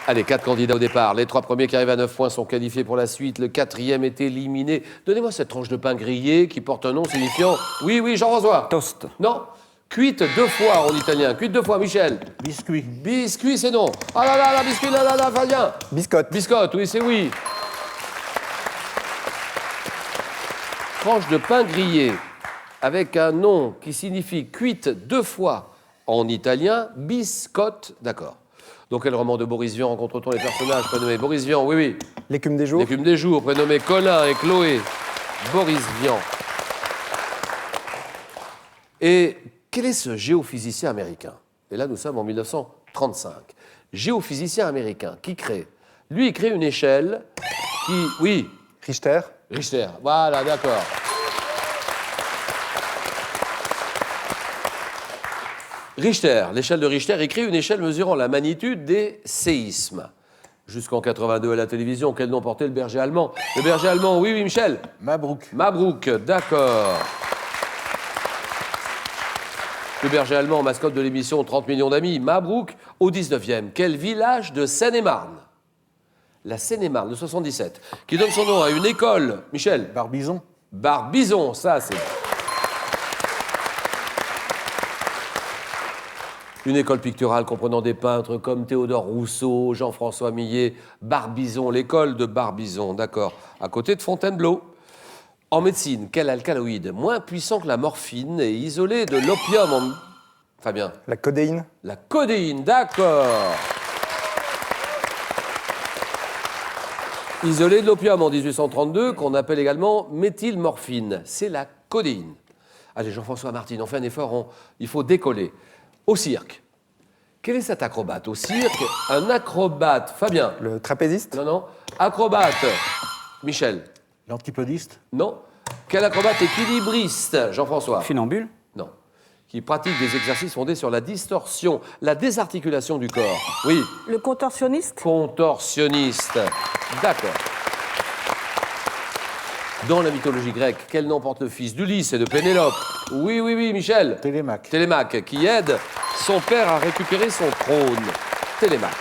Allez, 4 candidats au départ. Les 3 premiers qui arrivent à 9 points sont qualifiés pour la suite. Le 4e est éliminé. Donnez-moi cette tranche de pain grillé qui porte un nom signifiant... Oui, Jean-François. Toast. Non. Cuite 2 fois en italien. Cuite 2 fois, Michel. Biscuit. Biscuit, c'est non. Ah là, biscuit, là, Fabien. Biscotte. Biscotte, oui, c'est oui. Tranche de pain grillé avec un nom qui signifie cuite 2 fois en italien. Biscotte, d'accord. Dans quel roman de Boris Vian rencontre-t-on les personnages prénommés Boris Vian, oui. L'écume des jours. L'écume des jours, prénommés Colin et Chloé. Boris Vian. Et quel est ce géophysicien américain? Et là, nous sommes en 1935. Géophysicien américain qui crée? Lui, il crée une échelle qui... Oui. Richter. Richter, voilà, d'accord. Richter, l'échelle de Richter, écrit une échelle mesurant la magnitude des séismes. Jusqu'en 82 à la télévision, quel nom portait le berger allemand? Le berger allemand, oui, Michel. Mabrouk. Mabrouk, d'accord. Le berger allemand, mascotte de l'émission 30 millions d'amis. Mabrouk, au 19e. Quel village de Seine-et-Marne? La Seine-et-Marne, de 77, qui donne son nom à une école. Michel. Barbizon. Barbizon, ça c'est... Une école picturale comprenant des peintres comme Théodore Rousseau, Jean-François Millet, Barbizon, l'école de Barbizon, d'accord, à côté de Fontainebleau. En médecine, quel alcaloïde, moins puissant que la morphine et isolé de l'opium en... Fabien. La codéine. La codéine, d'accord. Isolé de l'opium en 1832, qu'on appelle également méthylmorphine. C'est la codéine. Allez, Jean-François Martine, on fait un effort, il faut décoller. Au cirque. Quel est cet acrobate? Au cirque, un acrobate. Fabien. Le trapéziste. Non. Acrobate. Michel. L'antipodiste. Non. Quel acrobate équilibriste? Jean-François. Funambule. Non. Qui pratique des exercices fondés sur la distorsion, la désarticulation du corps. Oui. Le contorsionniste. Contorsionniste. D'accord. Dans la mythologie grecque, quel nom porte le fils d'Ulysse et de Pénélope? Oui, Michel. Télémaque. Télémaque, qui aide son père à récupérer son trône. Télémaque.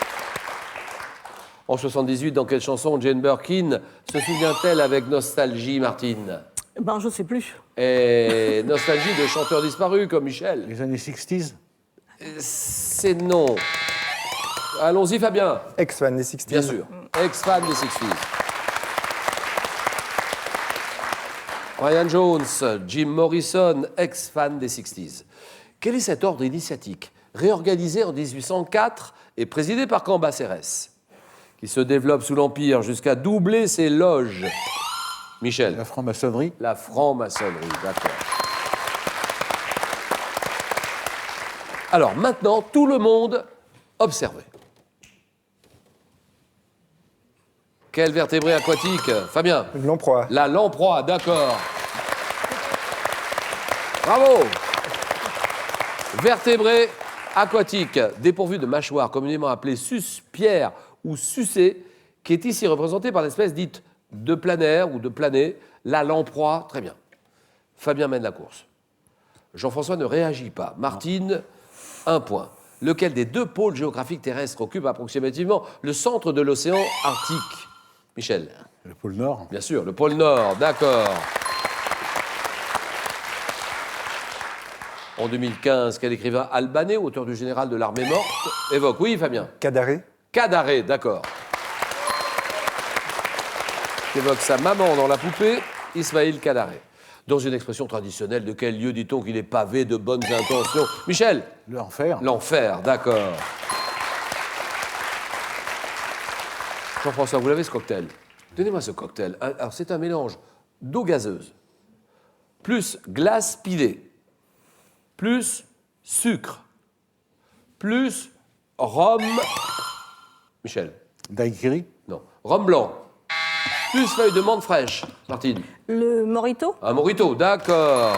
En 78, dans quelle chanson Jane Birkin se souvient-elle avec nostalgie, Martine? Ben, je sais plus. Et nostalgie de chanteurs disparus comme Michel. Les années 60s. C'est non. Allons-y, Fabien. Ex-fan des 60s. Bien sûr. Ex-fan des 60s. Brian Jones, Jim Morrison, ex-fan des 60s. Quel est cet ordre initiatique, réorganisé en 1804 et présidé par Cambacérès, qui se développe sous l'Empire jusqu'à doubler ses loges? Michel. La franc-maçonnerie. La franc-maçonnerie, d'accord. Alors maintenant, tout le monde observez. Quel vertébré aquatique? Fabien. Lamproie. La lamproie, d'accord. Bravo. Vertébré aquatique, dépourvu de mâchoire, communément appelé suspierre ou sucé, qui est ici représenté par l'espèce dite de planaire ou de plané, la lamproie, très bien. Fabien mène la course. Jean-François ne réagit pas. Martine, 1 point. Lequel des 2 pôles géographiques terrestres occupe approximativement le centre de l'océan Arctique? Michel. Le pôle Nord. Bien sûr, le pôle Nord, d'accord. En 2015, quel écrivain albanais, auteur du Général de l'armée morte, évoque? Oui, Fabien. Cadaré. Cadaré, d'accord. Évoque sa maman dans La Poupée, Ismaïl Cadaré. Dans une expression traditionnelle, de quel lieu dit-on qu'il est pavé de bonnes intentions? Michel. L'enfer. L'enfer, d'accord. Jean-François, vous l'avez ce cocktail? Donnez-moi ce cocktail. Alors, c'est un mélange d'eau gazeuse, plus glace pilée, plus sucre, plus rhum... Michel. Daiquiri. Non. Rhum blanc, plus feuilles de menthe fraîche. Martine. Le Morito. Un mojito, d'accord.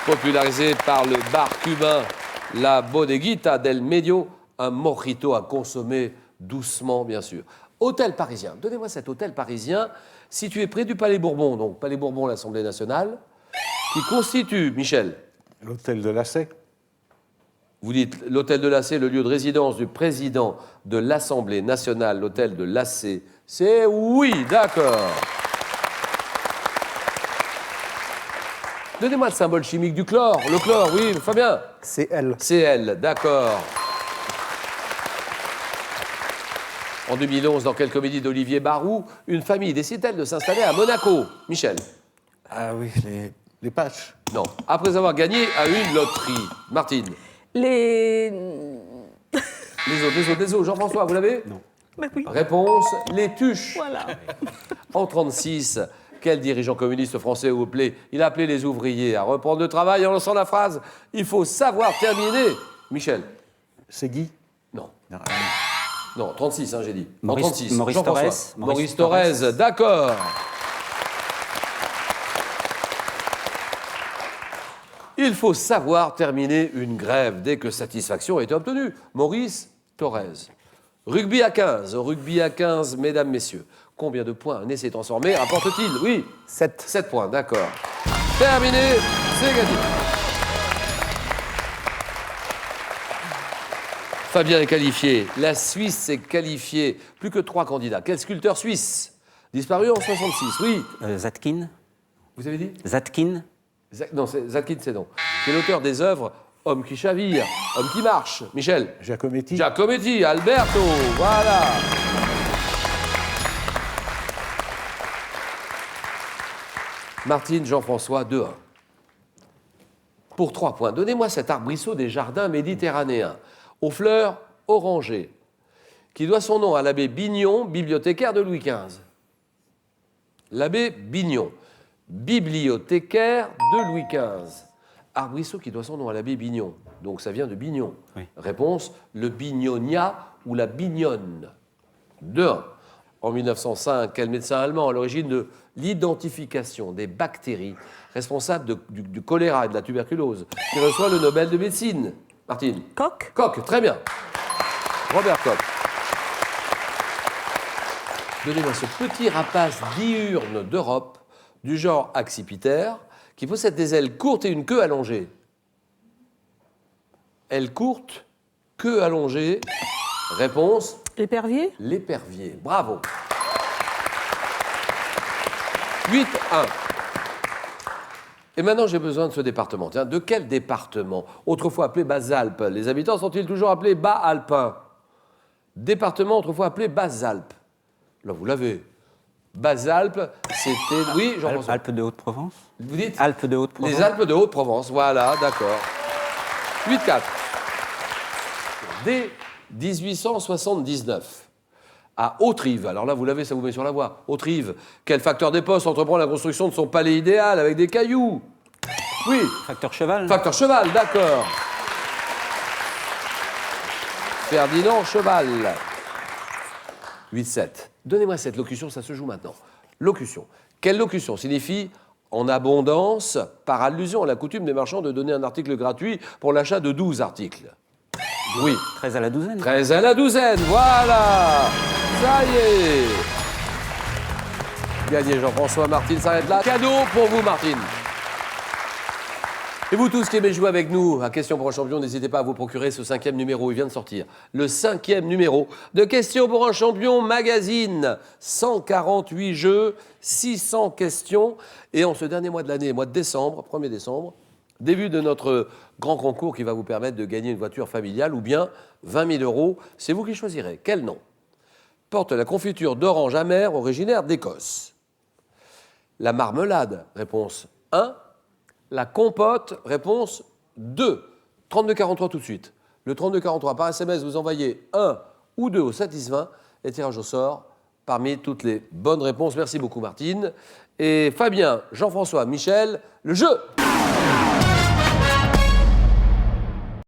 Popularisé par le bar cubain La Bodeguita del Medio, un mojito à consommer doucement, bien sûr. Hôtel parisien. Donnez-moi cet hôtel parisien situé près du Palais Bourbon, donc Palais Bourbon, l'Assemblée nationale, qui constitue, Michel. L'hôtel de Lacet. Vous dites l'hôtel de l'AC, le lieu de résidence du président de l'Assemblée nationale, l'hôtel de l'AC. C'est oui, d'accord. Donnez-moi le symbole chimique du chlore. Le chlore, oui, Fabien. Cl. Cl, d'accord. En 2011, dans quelle comédie d'Olivier Barou, une famille décide-t-elle de s'installer à Monaco? Michel. Ah oui, les patchs. Non. Après avoir gagné à une loterie. Martine. Les. Les autres. Jean-François, vous l'avez? Non. Bah oui. Réponse, les tuches. Voilà. En 1936, quel dirigeant communiste français il a appelé les ouvriers à reprendre le travail en lançant la phrase « Il faut savoir terminer ». Michel. C'est Guy. Non. Non, Non, 36, j'ai dit. En Maurice- 36. Maurice Jean-François. Thorez. Maurice Thorez, d'accord. Il faut savoir terminer une grève dès que satisfaction a été obtenue. Maurice Thorez. Rugby à 15. Au rugby à 15, mesdames, messieurs. Combien de points un essai transformé rapporte-t-il? Oui. 7. 7 points, d'accord. Terminé, c'est gagné. Fabien est qualifié. La Suisse s'est qualifiée. Plus que 3 candidats. Quel sculpteur suisse? Disparu en 66, oui. Zatkin. Vous avez dit? Zatkin. Non, Zatkin, c'est non. Qui est l'auteur des œuvres Homme qui chavire, Homme qui marche. Michel. Giacometti. Giacometti, Alberto, voilà. Martine, Jean-François, 2-1. Pour 3 points, donnez-moi cet arbrisseau des jardins méditerranéens, aux fleurs orangées, qui doit son nom à l'abbé Bignon, bibliothécaire de Louis XV. L'abbé Bignon, bibliothécaire de Louis XV. Arbrisseau qui doit son nom à l'abbé Bignon. Donc ça vient de Bignon. Oui. Réponse, le bignonia ou la bignonne. 2-1. En 1905, quel médecin allemand à l'origine de l'identification des bactéries responsables du choléra et de la tuberculose, qui reçoit le Nobel de médecine? Martine. Coq. Koch, très bien. Robert Koch. Donnez-moi ce petit rapace diurne d'Europe, du genre accipitaire, qui possède des ailes courtes et une queue allongée. Ailes courtes, queue allongée. Réponse, L'épervier. l'épervier. Bravo. 8-1. Et maintenant, j'ai besoin de ce département. Tiens, de quel département? Autrefois appelé Bas-Alpes. Les habitants sont-ils toujours appelés Bas-Alpins? Département autrefois appelé Bas-Alpes. Là, vous l'avez. Bas-Alpes, c'était... Oui, Jean-François. Alpes de Haute-Provence. Vous dites? Alpes de Haute-Provence. Les Alpes de Haute-Provence, voilà, d'accord. 8-4. Dès 1879, à Autrive, alors là, vous l'avez, ça vous met sur la voie. Autrive, quel facteur des postes entreprend la construction de son palais idéal avec des cailloux? Oui, Facteur cheval. facteur cheval, d'accord. Ferdinand Cheval. 8-7. Donnez-moi cette locution, ça se joue maintenant. Locution. Quelle locution signifie en abondance, par allusion à la coutume des marchands de donner un article gratuit pour l'achat de 12 articles? Oui. 13 à la douzaine. 13 à la douzaine, voilà. Ça y est. Gagné Jean-François. Martine s'arrête là. Cadeau pour vous, Martine. Et vous tous qui aimez jouer avec nous à Questions pour un champion, n'hésitez pas à vous procurer ce 5e numéro, il vient de sortir. Le 5e numéro de Questions pour un champion magazine. 148 jeux, 600 questions. Et en ce dernier mois de l'année, mois de décembre, 1er décembre, début de notre grand concours qui va vous permettre de gagner une voiture familiale ou bien 20 000 euros. C'est vous qui choisirez. Quel nom porte la confiture d'orange amère originaire d'Écosse? La marmelade, réponse 1. La compote, réponse 2. 3243 tout de suite. Le 3243 par SMS, vous envoyez 1 ou 2 au 7-10-20 et tirage au sort parmi toutes les bonnes réponses. Merci beaucoup Martine. Et Fabien, Jean-François, Michel, le jeu.